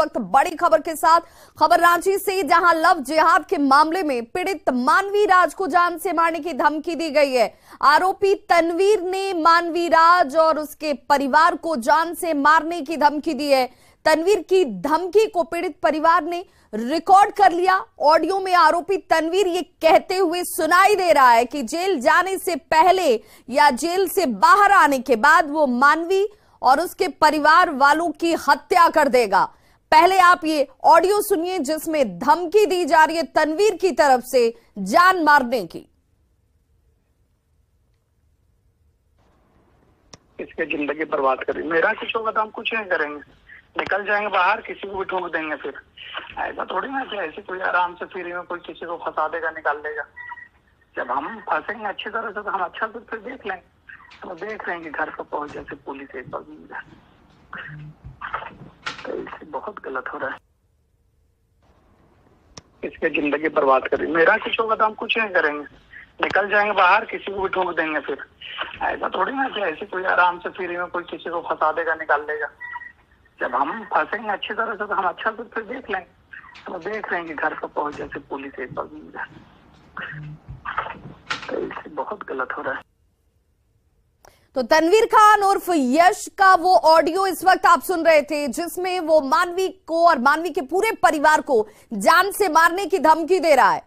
वक्त बड़ी खबर के साथ, खबर रांची से, जहां लव जिहाद के मामले में पीड़ित मानवी राज को जान से मारने की धमकी दी गई है। आरोपी तनवीर ने मानवी राज और उसके परिवार को जान से मारने की धमकी दी है। तनवीर की धमकी को पीड़ित परिवार ने रिकॉर्ड कर लिया। ऑडियो में आरोपी तनवीर ये कहते हुए सुनाई दे रहा है कि जेल जाने से पहले या जेल से बाहर आने के बाद वो मानवी और उसके परिवार वालों की हत्या कर देगा। पहले आप ये ऑडियो सुनिए जिसमें धमकी दी जा रही है तनवीर की तरफ से जान मारने की। इसके जिंदगी बर्बाद करेंगे, मेरा कुछ होगा तो हम कुछ नहीं करेंगे, निकल जाएंगे बाहर, किसी को भी ठोक देंगे। फिर ऐसा थोड़ी ना कि ऐसे कोई आराम से फ्री में कोई किसी को फंसा देगा, निकाल देगा। जब हम फंसेंगे अच्छी तरह से तो हम अच्छा से फिर देख लेंगे। तो देख रहे हैं कि घर पर पहुंच जैसे पुलिस एक बार मिल जाए, तो इससे बहुत गलत हो रहा है। इसके जिंदगी बर्बाद करेंगे, मेरा कुछ होगा तो हम कुछ नहीं करेंगे, निकल जाएंगे बाहर, किसी को भी ठोक देंगे। फिर ऐसा थोड़ी ना कि ऐसे कोई आराम से फ्री में कोई किसी को फंसा देगा, निकाल देगा। जब हम फंसेंगे अच्छी तरह से तो हम अच्छा से फिर देख लेंगे। तो देख रहे हैं कि घर पर पहुंच जैसे पुलिस एक बार मिल जाए, तो इससे बहुत गलत हो रहा है। तो तनवीर खान उर्फ यश का वो ऑडियो इस वक्त आप सुन रहे थे जिसमें वो मानवी को और मानवी के पूरे परिवार को जान से मारने की धमकी दे रहा है।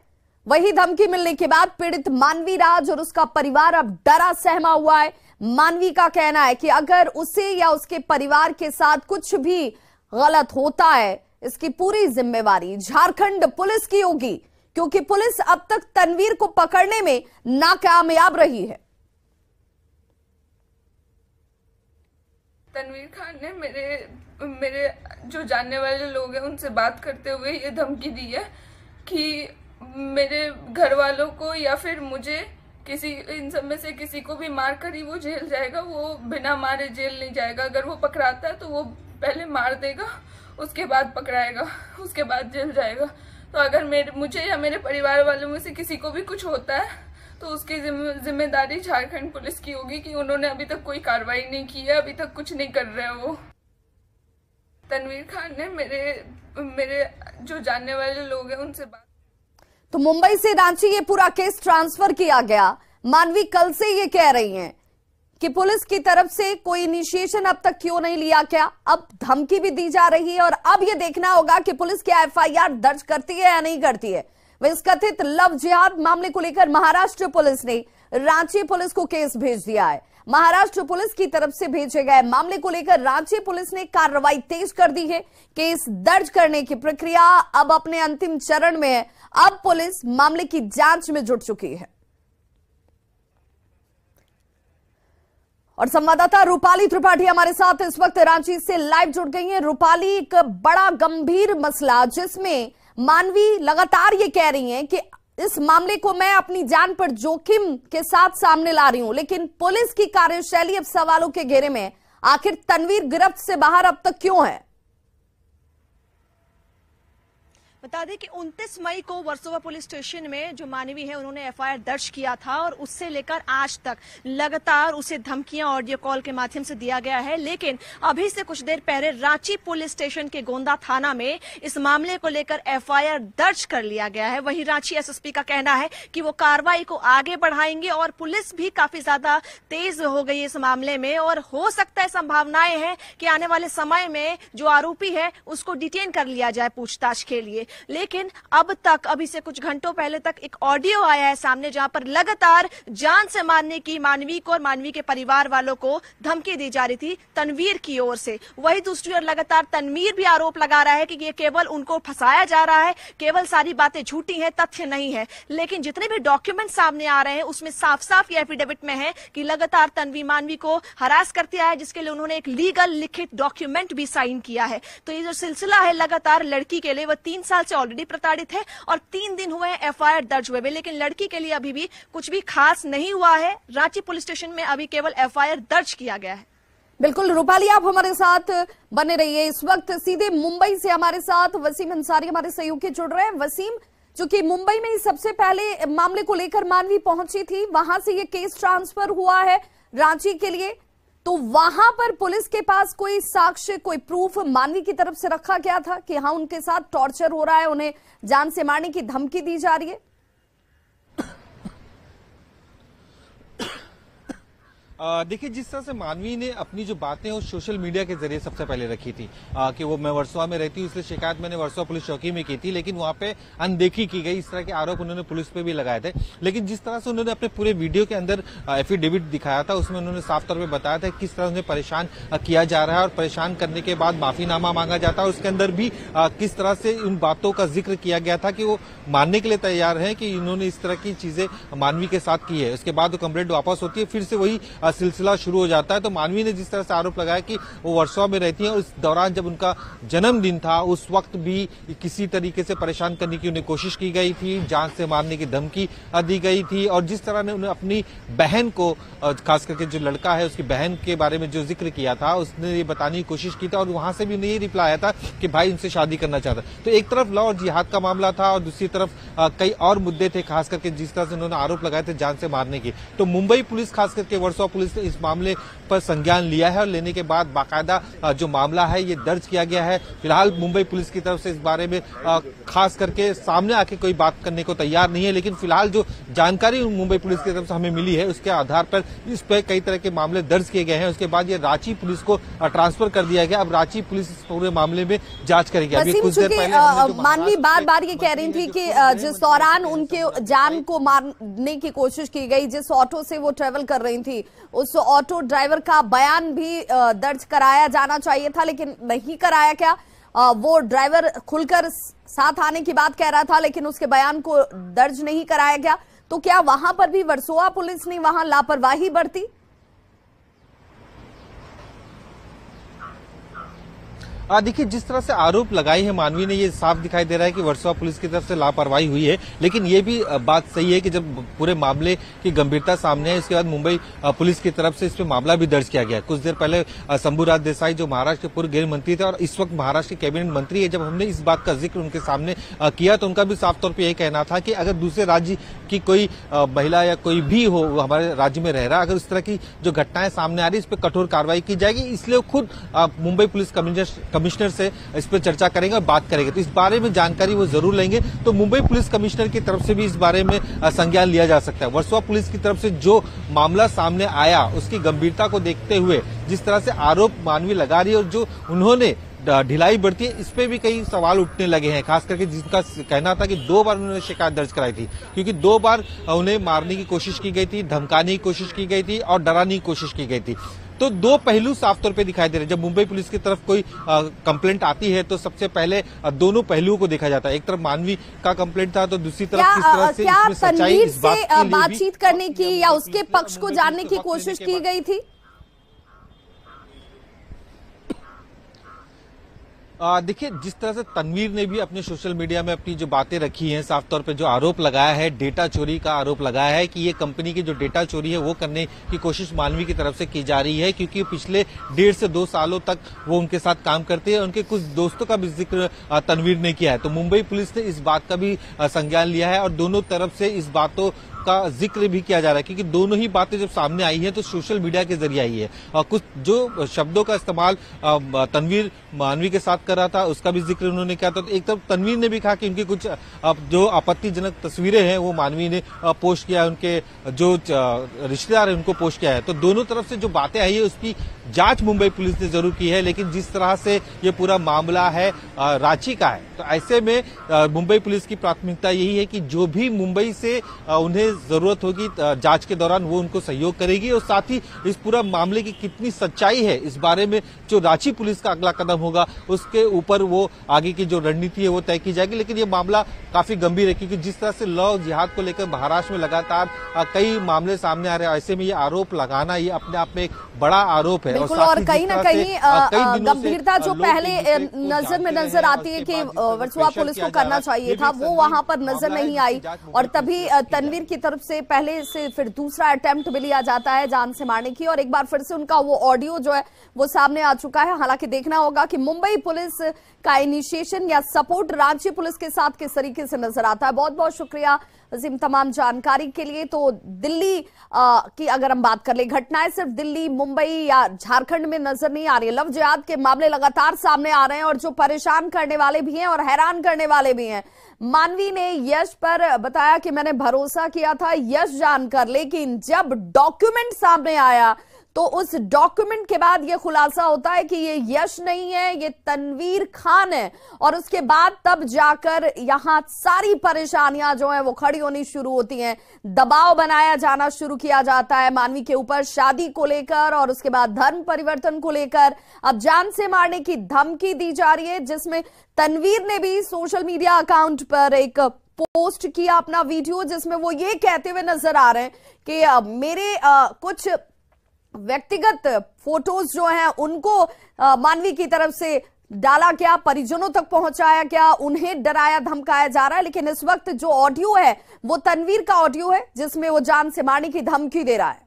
वही धमकी मिलने के बाद पीड़ित मानवी राज और उसका परिवार अब डरा सहमा हुआ है। मानवी का कहना है कि अगर उसे या उसके परिवार के साथ कुछ भी गलत होता है, इसकी पूरी जिम्मेवारी झारखंड पुलिस की होगी, क्योंकि पुलिस अब तक तनवीर को पकड़ने में नाकामयाब रही है। तनवीर खान ने मेरे जो जानने वाले लोग हैं उनसे बात करते हुए ये धमकी दी है कि मेरे घर वालों को या फिर मुझे किसी इन सब में से किसी को भी मार कर ही वो जेल जाएगा, वो बिना मारे जेल नहीं जाएगा। अगर वो पकड़ाता है तो वो पहले मार देगा, उसके बाद पकड़ाएगा, उसके बाद जेल जाएगा। तो अगर मुझे या मेरे परिवार वालों में से किसी को भी कुछ होता है तो उसकी जिम्मेदारी झारखंड पुलिस की होगी कि उन्होंने अभी तक कोई कार्रवाई नहीं की है, अभी तक कुछ नहीं कर रहे हैं वो। तनवीर खान ने मेरे जो जानने वाले लोग हैं उनसे बात। तो मुंबई से रांची ये पूरा केस ट्रांसफर किया गया। मानवी कल से ये कह रही हैं कि पुलिस की तरफ से कोई इनिशिएशन अब तक क्यों नहीं लिया गया। अब धमकी भी दी जा रही है और अब ये देखना होगा कि पुलिस क्या एफआईआर दर्ज करती है या नहीं करती है। वह इस कथित लव जिहाद मामले को लेकर महाराष्ट्र पुलिस ने रांची पुलिस को केस भेज दिया है। महाराष्ट्र पुलिस की तरफ से भेजे गए मामले को लेकर रांची पुलिस ने कार्रवाई तेज कर दी है। केस दर्ज करने की प्रक्रिया अब अपने अंतिम चरण में है। अब पुलिस मामले की जांच में जुट चुकी है। और संवाददाता रूपाली त्रिपाठी हमारे साथ इस वक्त रांची से लाइव जुड़ गई हैं। रूपाली, एक बड़ा गंभीर मसला जिसमें मानवी लगातार ये कह रही हैं कि इस मामले को मैं अपनी जान पर जोखिम के साथ सामने ला रही हूं, लेकिन पुलिस की कार्यशैली अब सवालों के घेरे में। आखिर तनवीर गिरफ्त से बाहर अब तक क्यों है? बता दें कि 29 मई को वर्सोवा पुलिस स्टेशन में जो मानवी है उन्होंने एफआईआर दर्ज किया था और उससे लेकर आज तक लगातार उसे धमकियां ऑडियो कॉल के माध्यम से दिया गया है। लेकिन अभी से कुछ देर पहले रांची पुलिस स्टेशन के गोंदा थाना में इस मामले को लेकर एफआईआर दर्ज कर लिया गया है। वहीं रांची एसएसपी का कहना है कि वो कार्रवाई को आगे बढ़ाएंगे और पुलिस भी काफी ज्यादा तेज हो गई इस मामले में और हो सकता है संभावनाएं हैं कि आने वाले समय में जो आरोपी है उसको डिटेन कर लिया जाए पूछताछ के लिए। लेकिन अब तक अभी से कुछ घंटों पहले तक एक ऑडियो आया है सामने जहां पर लगातार जान से मारने की मानवी को और मानवी के परिवार वालों को धमकी दी जा रही थी तनवीर की ओर से। वही दूसरी ओर लगातार तनवीर भी आरोप लगा रहा है कि ये केवल उनको फंसाया जा रहा है, केवल सारी बातें झूठी हैं, तथ्य नहीं है। लेकिन जितने भी डॉक्यूमेंट सामने आ रहे हैं उसमें साफ साफ ये एफिडेविट में है कि लगातार तनवीर मानवी को हरास करते आया, जिसके लिए उन्होंने एक लीगल लिखित डॉक्यूमेंट भी साइन किया है। तो ये जो सिलसिला है लगातार लड़की के लिए, वह 3 साल से ऑलरेडी प्रताड़ित है और 3 दिन हुए एफआईआर दर्ज हुए, लेकिन लड़की के लिए अभी भी कुछ भी खास नहीं हुआ है। रांची पुलिस स्टेशन में अभी केवल एफआईआर दर्ज किया गया है। बिल्कुल रूपाली, आप हमारे साथ बने रहिए। इस वक्त सीधे मुंबई से हमारे साथ वसीम अंसारी हमारे सहयोगी जुड़ रहे हैं। वसीम, चूंकि मुंबई में सबसे पहले मामले को लेकर मानवी पहुंची थी, वहां से ये केस ट्रांसफर हुआ है रांची के लिए, तो वहां पर पुलिस के पास कोई साक्ष्य, कोई प्रूफ मानवी की तरफ से रखा गया था कि हाँ उनके साथ टॉर्चर हो रहा है, उन्हें जान से मारने की धमकी दी जा रही है? देखिए, जिस तरह से मानवी ने अपनी जो बातें वो सोशल मीडिया के जरिए सबसे पहले रखी थी कि वो मैं वर्सोवा में रहती हूँ, इसलिए शिकायत मैंने वर्सोवा पुलिस चौकी में की थी, लेकिन वहां पे अनदेखी की गई। इस तरह के आरोप उन्होंने पुलिस पे भी लगाए थे। लेकिन जिस तरह से उन्होंने अपने पूरे वीडियो के अंदर एफिडेविट दिखाया था, उसमें उन्होंने साफ तौर पर बताया था किस तरह उन्हें परेशान किया जा रहा है और परेशान करने के बाद माफीनामा मांगा जाता है। उसके अंदर भी किस तरह से उन बातों का जिक्र किया गया था कि वो मानने के लिए तैयार है कि इन्होंने इस तरह की चीजें मानवी के साथ की है। उसके बाद वो कंप्लेंट वापस होती है, फिर से वही सिलसिला शुरू हो जाता है। तो मानवी ने जिस तरह से आरोप लगाया कि वो वर्सोवा में रहती है और इस दौरान जब उनका जन्मदिन था उस वक्त भी किसी तरीके से परेशान करने की उन्हें कोशिश की गई थी, जान से मारने की धमकी दी गई थी। और जिस तरह ने उन्हें अपनी बहन को, खास करके जो लड़का है उसकी बहन के बारे में जो जिक्र किया था, उसने ये बताने की कोशिश की थी और वहां से भी उन्हें ये रिप्लाई आया था कि भाई उनसे शादी करना चाहता। तो एक तरफ लव और जिहाद का मामला था और दूसरी तरफ कई और मुद्दे थे, खास करके जिस तरह से उन्होंने आरोप लगाए थे जान से मारने की। तो मुंबई पुलिस, खास करके वर्सोवा पुलिस ने इस मामले पर संज्ञान लिया है और लेने के बाद बाकायदा जो मामला है ये दर्ज किया गया है। फिलहाल मुंबई पुलिस की तरफ से इस बारे में खास करके सामने आके कोई बात करने को तैयार नहीं है, लेकिन फिलहाल जो जानकारी मुंबई पुलिस की तरफ से हमें मिली है उसके आधार पर इस पर कई तरह के मामले दर्ज किए गए हैं। उसके बाद ये रांची पुलिस को ट्रांसफर कर दिया गया। अब रांची पुलिस इस पूरे मामले में जांच करेगी। अभी कुछ देर पहले मानवी बार बार ये कह रही थी कि जिस दौरान उनके जान को मारने की कोशिश की गई, जिस ऑटो से वो ट्रेवल कर रही थी, उस ऑटो ड्राइवर का बयान भी दर्ज कराया जाना चाहिए था, लेकिन नहीं कराया। क्या वो ड्राइवर खुलकर साथ आने की बात कह रहा था, लेकिन उसके बयान को दर्ज नहीं कराया गया? तो क्या वहां पर भी वर्सोवा पुलिस ने वहां लापरवाही बरती? देखिए, जिस तरह से आरोप लगाई है मानवी ने, ये साफ दिखाई दे रहा है कि वर्सोवा पुलिस की तरफ से लापरवाही हुई है। लेकिन ये भी बात सही है कि जब पूरे मामले की गंभीरता सामने है, इसके बाद मुंबई पुलिस की तरफ से इस पे मामला भी दर्ज किया गया। कुछ देर पहले शंभूराज देसाई, जो महाराष्ट्र के पूर्व गृह मंत्री थे और इस वक्त महाराष्ट्र के कैबिनेट मंत्री है, जब हमने इस बात का जिक्र उनके सामने किया तो उनका भी साफ तौर पर यही कहना था कि अगर दूसरे राज्य की कोई महिला या कोई भी हो हमारे राज्य में रह रहा, अगर इस तरह की जो घटनाएं सामने आ रही इस पर कठोर कार्रवाई की जाएगी। इसलिए खुद मुंबई पुलिस कमिश्नर से इस पर चर्चा करेंगे और बात करेंगे। तो इस बारे में जानकारी वो जरूर लेंगे। तो मुंबई पुलिस कमिश्नर की तरफ से भी इस बारे में संज्ञान लिया जा सकता है। वर्सोवा पुलिस की तरफ से जो मामला सामने आया उसकी गंभीरता को देखते हुए जिस तरह से आरोप मानवी लगा रही है और जो उन्होंने ढिलाई बढ़ती है, इस पे भी कई सवाल उठने लगे हैं। खास करके जिसका कहना था कि 2 बार उन्होंने शिकायत दर्ज कराई थी, क्योंकि 2 बार उन्हें मारने की कोशिश की गई थी, धमकाने की कोशिश की गई थी और डराने की कोशिश की गई थी। तो 2 पहलू साफ तौर पे दिखाई दे रहे हैं। जब मुंबई पुलिस की तरफ कोई कंप्लेंट आती है तो सबसे पहले दोनों पहलुओं को देखा जाता है। एक तरफ मानवी का कंप्लेंट था तो दूसरी तरफ किस तरह से इसमें सच्चाई, इस बात के लिए बातचीत करने की या उसके पक्ष को जानने की कोशिश की गई थी? देखिए, जिस तरह से तनवीर ने भी अपने सोशल मीडिया में अपनी जो बातें रखी हैं, साफ तौर पे जो आरोप लगाया है, डेटा चोरी का आरोप लगाया है कि ये कंपनी की जो डेटा चोरी है वो करने की कोशिश मानवी की तरफ से की जा रही है, क्योंकि पिछले 1.5 से 2 सालों तक वो उनके साथ काम करते हैं। उनके कुछ दोस्तों का भी जिक्र तनवीर ने किया है। तो मुंबई पुलिस ने इस बात का भी संज्ञान लिया है और दोनों तरफ से इस बातों का जिक्र भी किया जा रहा है, क्योंकि दोनों ही बातें जब सामने आई है तो सोशल मीडिया के जरिए आई है। और कुछ जो शब्दों का इस्तेमाल तनवीर मानवी के साथ कर रहा था उसका भी जिक्र उन्होंने किया। तो एक तरफ तनवीर ने भी कहा कि उनकी कुछ जो आपत्तिजनक तस्वीरें हैं वो मानवी ने पोस्ट किया है, उनके जो रिश्तेदार है उनको पोस्ट किया है। तो दोनों तरफ से जो बातें आई है उसकी जांच मुंबई पुलिस ने जरूर की है। लेकिन जिस तरह से ये पूरा मामला है रांची का है, तो ऐसे में मुंबई पुलिस की प्राथमिकता यही है कि जो भी मुंबई से उन्हें जरूरत होगी जांच के दौरान वो उनको सहयोग करेगी और साथ ही इस पूरा मामले की कितनी सच्चाई है इस बारे में जो रांची पुलिस का अगला कदम होगा उसके ऊपर वो आगे की जो रणनीति है वो तय की जाएगी। लेकिन ये मामला काफी गंभीर है, क्योंकि जिस तरह से लव जिहाद को लेकर महाराष्ट्र में लगातार कई मामले सामने आ रहे हैं, ऐसे में ये आरोप लगाना ये अपने आप में एक बड़ा आरोप है। बिल्कुल, और कहीं ना कहीं गंभीरता जो पहले नजर में नजर आती है कि वर्सोवा पुलिस को करना चाहिए था, वो वहां पर नजर नहीं आई, और तभी तनवीर की तरफ से पहले से फिर दूसरा अटेम्प्ट भी लिया जाता है जान से मारने की, और एक बार फिर से उनका वो ऑडियो जो है वो सामने आ चुका है। हालांकि देखना होगा कि मुंबई पुलिस का इनिशिएशन या सपोर्ट रांची पुलिस के साथ किस तरीके से नजर आता है। बहुत बहुत शुक्रिया अजीम तमाम जानकारी के लिए। तो दिल्ली की अगर हम बात कर ले, घटनाएं सिर्फ दिल्ली, मुंबई या झारखंड में नजर नहीं आ रही है। लव जिहाद के मामले लगातार सामने आ रहे हैं, और जो परेशान करने वाले भी हैं और हैरान करने वाले भी हैं। मानवी ने यश पर बताया कि मैंने भरोसा किया था यश जानकर, लेकिन जब डॉक्यूमेंट सामने आया तो उस डॉक्यूमेंट के बाद यह खुलासा होता है कि ये यश नहीं है, ये तनवीर खान है, और उसके बाद तब जाकर यहां सारी परेशानियां जो है वो खड़ी होनी शुरू होती हैं। दबाव बनाया जाना शुरू किया जाता है मानवी के ऊपर शादी को लेकर, और उसके बाद धर्म परिवर्तन को लेकर अब जान से मारने की धमकी दी जा रही है, जिसमें तनवीर ने भी सोशल मीडिया अकाउंट पर एक पोस्ट किया अपना वीडियो, जिसमें वो ये कहते हुए नजर आ रहे हैं कि मेरे कुछ व्यक्तिगत फोटोज जो हैं उनको मानवी की तरफ से डाला क्या, परिजनों तक पहुंचाया क्या, उन्हें डराया धमकाया जा रहा है। लेकिन इस वक्त जो ऑडियो है वो तनवीर का ऑडियो है, जिसमें वो जान से मारने की धमकी दे रहा है।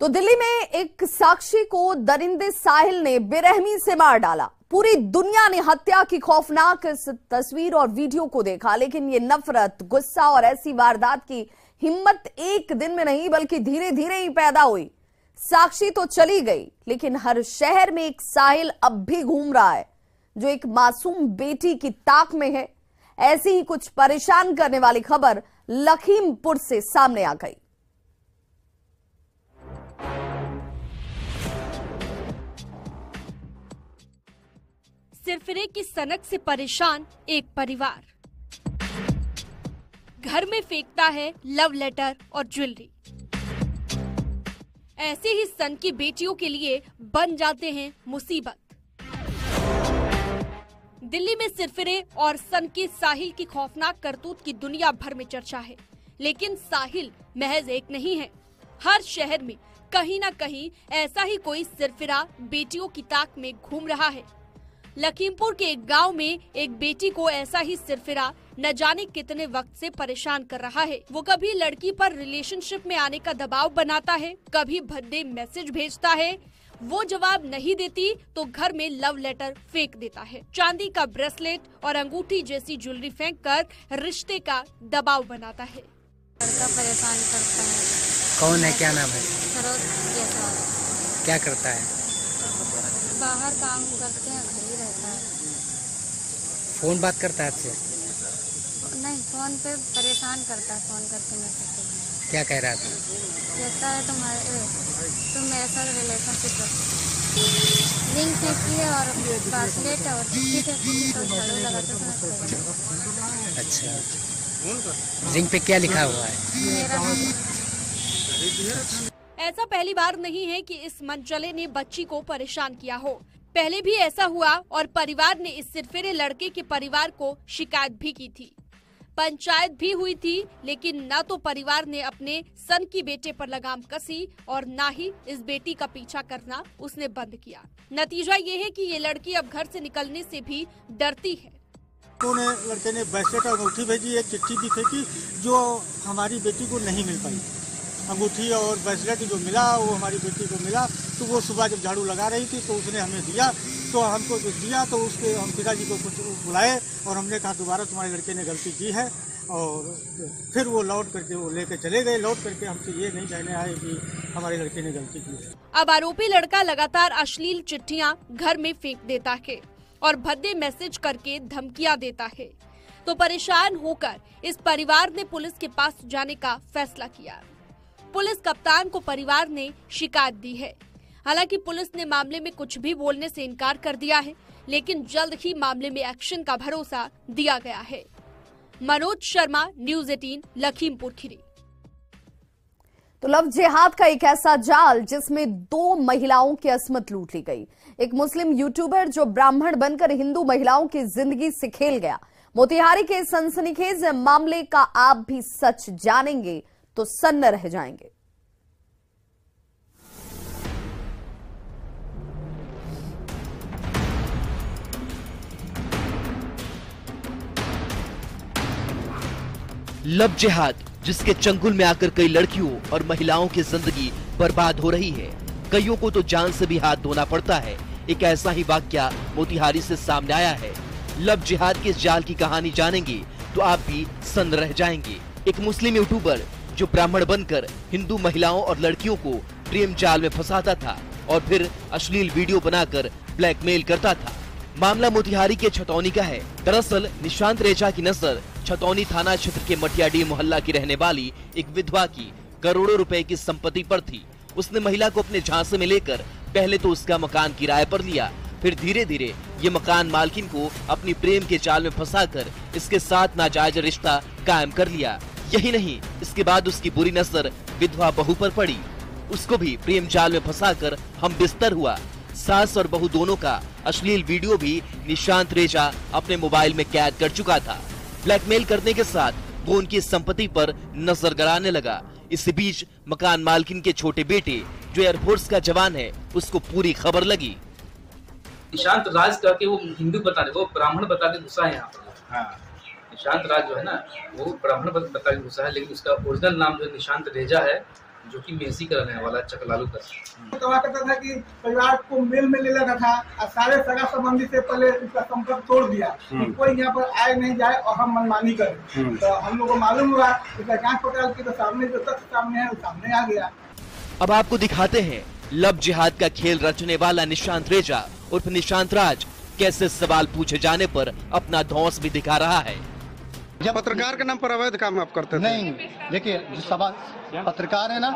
तो दिल्ली में एक साक्षी को दरिंदे साहिल ने बेरहमी से मार डाला। पूरी दुनिया ने हत्या की खौफनाक इस तस्वीर और वीडियो को देखा, लेकिन ये नफरत, गुस्सा और ऐसी वारदात की हिम्मत एक दिन में नहीं बल्कि धीरे धीरे ही पैदा हुई। साक्षी तो चली गई, लेकिन हर शहर में एक साहिल अब भी घूम रहा है, जो एक मासूम बेटी की ताक में है। ऐसी ही कुछ परेशान करने वाली खबर लखीमपुर से सामने आ गई। सिरफिरे की सनक से परेशान एक परिवार घर में फेंकता है लव लेटर और ज्वेलरी। ऐसे ही सन की बेटियों के लिए बन जाते हैं मुसीबत। दिल्ली में सिरफिरे और सन की साहिल की खौफनाक करतूत की दुनिया भर में चर्चा है, लेकिन साहिल महज एक नहीं है। हर शहर में कहीं न कहीं ऐसा ही कोई सिरफिरा बेटियों की ताक में घूम रहा है। लखीमपुर के एक गांव में एक बेटी को ऐसा ही सिरफिरा न जाने कितने वक्त से परेशान कर रहा है। वो कभी लड़की पर रिलेशनशिप में आने का दबाव बनाता है, कभी भद्दे मैसेज भेजता है, वो जवाब नहीं देती तो घर में लव लेटर फेंक देता है। चांदी का ब्रेसलेट और अंगूठी जैसी ज्वेलरी फेंककर रिश्ते का दबाव बनाता है। लड़का परेशान करता है। कौन है, क्या नाम है? सरोज जायसवाल। क्या करता है? बाहर काम करते हैं, घर ही रहता है। फोन बात करता है आपसे? नहीं, फोन पे परेशान करता है, फोन करके मैसेज करता क्या कह रहा था? कहता है तुम मेरे साथ रिलेशनशिप रखो, रिंग फेंकी है और ब्रेसलेट और चिट्ठी फेंकी तो झाड़ू लगाते समय। अच्छा, रिंग पे क्या लिखा हुआ है? मेरा ऐसा पहली बार नहीं है कि इस मनचले ने बच्ची को परेशान किया हो। पहले भी ऐसा हुआ और परिवार ने इस सिरफिरे लड़के के परिवार को शिकायत भी की थी, पंचायत भी हुई थी, लेकिन न तो परिवार ने अपने सन की बेटे पर लगाम कसी और न ही इस बेटी का पीछा करना उसने बंद किया। नतीजा ये है कि ये लड़की अब घर से निकलने से भी डरती है। लड़के ने ब्रेसलेट और अंगूठी भेजी, एक चिट्ठी भी फेंकी जो हमारी बेटी को नहीं मिल पाई। अंगूठी और ब्रेसलेट जो मिला वो हमारी बेटी को मिला, तो वो सुबह जब झाड़ू लगा रही थी तो उसने हमें दिया, तो हमको जो दिया तो उसके हम पिताजी को कुछ बुलाए और हमने कहा दोबारा तुम्हारे लड़के ने गलती की है, और फिर वो लौट करके वो लेके चले गए। लौट करके हमसे ये नहीं कहने आए कि हमारे लड़के ने गलती की है। अब आरोपी लड़का लगातार अश्लील चिट्ठियां घर में फेंक देता है और भद्दे मैसेज करके धमकियां देता है। तो परेशान होकर इस परिवार ने पुलिस के पास जाने का फैसला किया। पुलिस कप्तान को परिवार ने शिकायत दी है। हालांकि पुलिस ने मामले में कुछ भी बोलने से इनकार कर दिया है, लेकिन जल्द ही मामले में एक्शन का भरोसा दिया गया है। मनोज शर्मा, न्यूज़ 18, लखीमपुर खीरी। तो लव जिहाद का एक ऐसा जाल जिसमें 2 महिलाओं की अस्मत लूट ली गई। एक मुस्लिम यूट्यूबर जो ब्राह्मण बनकर हिंदू महिलाओं की जिंदगी से खेल गया। मोतिहारी के सनसनीखेज मामले का आप भी सच जानेंगे तो सन्न रह जाएंगे। लव जिहाद जिसके चंगुल में आकर कई लड़कियों और महिलाओं की जिंदगी बर्बाद हो रही है, कईयों को तो जान से भी हाथ धोना पड़ता है। एक ऐसा ही वाकया मोतिहारी से सामने आया है। लव जिहाद के इस जाल की कहानी जानेंगे तो आप भी सन्न रह जाएंगे। एक मुस्लिम यूट्यूबर जो ब्राह्मण बनकर हिंदू महिलाओं और लड़कियों को प्रेम जाल में फंसाता था और फिर अश्लील वीडियो बनाकर ब्लैकमेल करता था। मामला मोतिहारी के छतौनी का है। दरअसल निशांत रेजा की नजर छतौनी थाना क्षेत्र के मटियाडी मोहल्ला की रहने वाली एक विधवा की करोड़ों रुपए की संपत्ति पर थी। उसने महिला को अपने झांसे में लेकर पहले तो उसका मकान किराए पर लिया, फिर धीरे धीरे ये मकान मालकिन को अपनी प्रेम के जाल में फंसाकर इसके साथ नाजायज रिश्ता कायम कर लिया। यही नहीं, इसके बाद उसकी बुरी नजर विधवा बहू पर पड़ी। उसको भी प्रेम जाल में फंसाकर हम बिस्तर हुआ। सास और बहू दोनों का अश्लील वीडियो भी निशांत रेजा अपने मोबाइल में कैद कर चुका था। ब्लैकमेल करने के साथ वो उनकी संपत्ति पर नजर गड़ाने लगा। इसी बीच मकान मालकिन के छोटे बेटे जो एयरफोर्स का जवान है, उसको पूरी खबर लगी। निशांत राज करके वो हिंदू बताने, वो ब्राह्मण बता के घुसा है यहाँ पर। हाँ। निशांत राज जो है ना, वो ब्राह्मण बता के घुसा है, लेकिन उसका ओरिजिनल नाम जो निशांत रेजा है, जो कि मेसी का रहने वाला चकलालू का। कहा करता था कि परिवार को मेल में ले लेता था और सारे सगा संबंधी से पहले उसका संपर्क तोड़ दिया। कोई यहाँ पर आए नहीं जाए और हम मनमानी करें। तो हम लोग को मालूम हुआ, इसका जांच पड़ताल की तो सामने जो तथ्य सामने है वो सामने आ गया। अब आपको दिखाते हैं लव जिहाद का खेल रचने वाला निशांत रेजा उर्फ निशांत राज कैसे सवाल पूछे जाने पर अपना धौंस भी दिखा रहा है। जब पत्रकार के नाम पर अवैध काम आप करते थे? नहीं, देखिए जो सवाल पत्रकार है ना,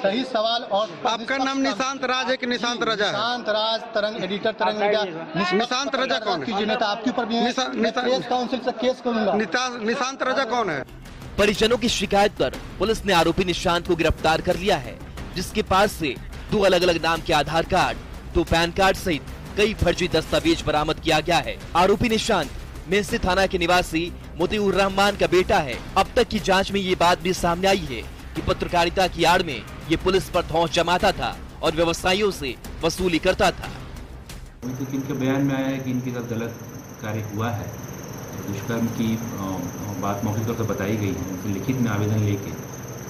सही सवाल। और आपका नाम निशांत राज है कि निशांत रजा है? निशांत राज, तरंग एडिटर तरंग मीडिया। निशांत रजा कौन है? नहीं तो आपके ऊपर भी प्रेस काउंसिल से केस करूंगा। निशांत रजा कौन है? परिजनों की शिकायत पर पुलिस ने आरोपी निशांत को गिरफ्तार कर लिया है, जिसके पास से 2 अलग अलग नाम के आधार कार्ड, 2 पैन कार्ड सहित कई फर्जी दस्तावेज बरामद किया गया है। आरोपी निशांत मेसी थाना के निवासी मोतीउर रहमान का बेटा है। अब तक की जांच में ये बात भी सामने आई है कि पत्रकारिता की आड़ में ये पुलिस पर धौंस जमाता था और व्यवसायियों से वसूली करता था। इनके बयान में आया है कि इनके साथ गलत कार्य हुआ है। दुष्कर्म की बात मौके पर तो बताई गई है, उनसे लिखित में आवेदन लेके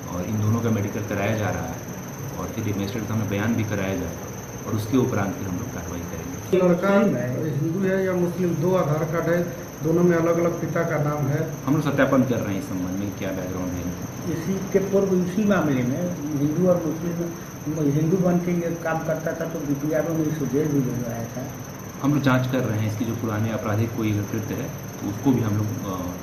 और इन दोनों का मेडिकल कराया जा रहा है और फिर मजिस्ट्रेट सामने बयान भी कराया जाएगा और उसके उपरांत फिर हम लोग कार्रवाई करेंगे। लड़का हिंदू है या मुस्लिम, 2 आधार कार्ड है, दोनों में अलग अलग पिता का नाम है। हम लोग सत्यापन कर रहे हैं इस संबंध में क्या बैकग्राउंड है। इसी के पूर्व इसी मामले में हिंदू और मुस्लिम, हिंदू बन के ये काम करता था तो बीपीआर में सुझेल भी ले आया था। हम लोग जांच कर रहे हैं इसकी, जो पुराने आपराधिक कोई कृत्य है तो उसको भी हम लोग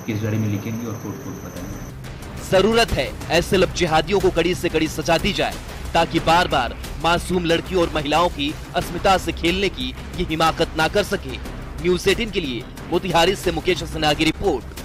केस डायरी में लिखेंगे और कोर्ट को बताएंगे। जरूरत है ऐसे लव जिहादियों को कड़ी से कड़ी सजा दी जाए ताकि बार बार मासूम लड़कियों और महिलाओं की अस्मिता से खेलने की ये हिमाकत ना कर सके। न्यूज़ 18 के लिए मोतिहारी से मुकेश सिन्हा की रिपोर्ट।